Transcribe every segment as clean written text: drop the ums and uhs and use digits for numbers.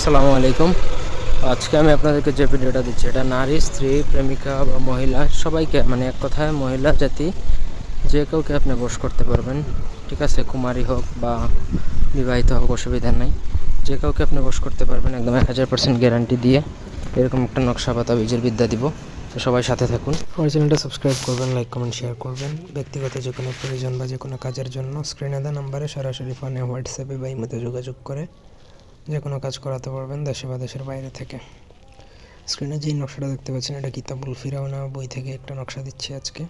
আসসালামু আলাইকুম। আজকে আমি আপনাদেরকে যে ভিডিওটা দিচ্ছি এটা নারী, স্ত্রী, প্রেমিকা বা মহিলা সবাইকে, মানে এক কথায় মহিলা জাতি যে কাউকে আপনি বশ করতে পারবেন। ঠিক আছে, কুমারী হোক বা বিবাহিত হোক, অসুবিধা নাই, যে কাউকে আপনি বশ করতে পারবেন একদম 1000% গ্যারান্টি দিয়ে। এরকম একটা নকশা বা তাবিজের বিদ্যা দিব। তো সবাই সাথে থাকুন। আমার চ্যানেলটা সাবস্ক্রাইব করবেন, লাইক কমেন্ট শেয়ার করবেন। ব্যক্তিগত যে কোনো প্রয়োজন বা যে কোনো কাজের জন্য স্ক্রিনে দেওয়া নাম্বারে সরাসরি ফোনে, হোয়াটসঅ্যাপে বা ইমোতে যোগাযোগ করে যে কোনো কাজ করাতে পারবেন দেশে বা দেশের বাইরে থেকে। স্ক্রিনে যেই নকশাটা দেখতে পাচ্ছেন এটা কিতাবুল ফিরাউনা বই থেকে একটা নকশা দিচ্ছি আজকে।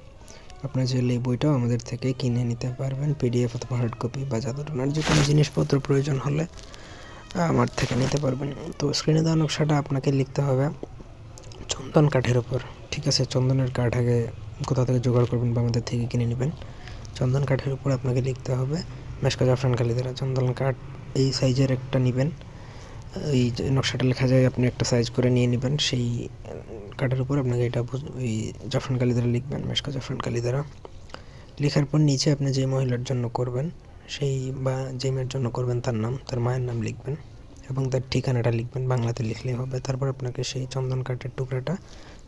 আপনার চাইলে এই বইটাও আমাদের থেকে কিনে নিতে পারবেন, পিডিএফ অথবা হার্ড কপি বা জাদুটনার যে কোনো জিনিসপত্র প্রয়োজন হলে আমার থেকে নিতে পারবেন। তো স্ক্রিনে দেওয়া নকশাটা আপনাকে লিখতে হবে চন্দন কাঠের উপর। ঠিক আছে, চন্দনের কাঠ আগে কোথা থেকে জোগাড় করবেন বা আমাদের থেকে কিনে নেবেন। চন্দন কাঠের উপর আপনাকে লিখতে হবে মেশকা জাফরান কালিদারা। চন্দন কাঠ এই সাইজের একটা নেবেন, এই যে নকশাটা লেখা যায় আপনি একটা সাইজ করে নিয়ে নেবেন। সেই কাঠের উপর আপনাকে এটা ওই জাফরান কালি দ্বারা লিখবেন, মেশকা জাফরান কালি দ্বারা। লেখার পর নিচে আপনি যে মহিলার জন্য করবেন সেই বা যে মেয়ের জন্য করবেন তার নাম, তার মায়ের নাম লিখবেন এবং তার ঠিকানাটা লিখবেন, বাংলাতে লিখলেই হবে। তারপর আপনাকে সেই চন্দন কাঠের টুকরাটা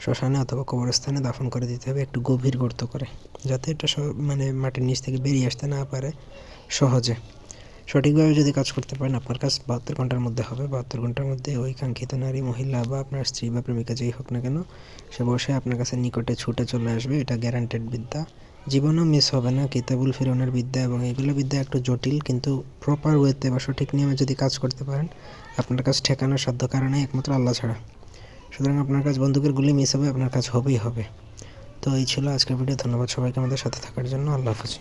শ্মশানে অথবা কবরস্থানে দাফন করে দিতে হবে, একটু গভীর গর্ত করে, যাতে এটা মানে মাটির নিচ থেকে বেরিয়ে আসতে না পারে সহজে। সঠিকভাবে যদি কাজ করতে পারেন আপনার কাজ 72 ঘন্টার মধ্যে হবে। 72 ঘন্টার মধ্যে ওই কাঙ্ক্ষিত নারী, মহিলা বা আপনার স্ত্রী বা প্রেমিকা যেই হোক না কেন, সে বসে আপনার কাছে নিকটে ছুটে চলে আসবে। এটা গ্যারান্টেড বিদ্যা, জীবনও মিস হবে না। কিতাবুল ফিরৌনের বিদ্যা এবং এইগুলো বিদ্যা একটু জটিল, কিন্তু প্রপার ওয়েতে বা সঠিক নিয়মে যদি কাজ করতে পারেন আপনার কাজ ঠেকানোর সাধ্য কারণে একমাত্র আল্লাহ ছাড়া। সুতরাং আপনার কাজ বন্দুকের গুলি মিস হবে, আপনার কাজ হবেই হবে। তো এই ছিল আজকের ভিডিও। ধন্যবাদ সবাইকে আমাদের সাথে থাকার জন্য। আল্লাহ হাফেজ।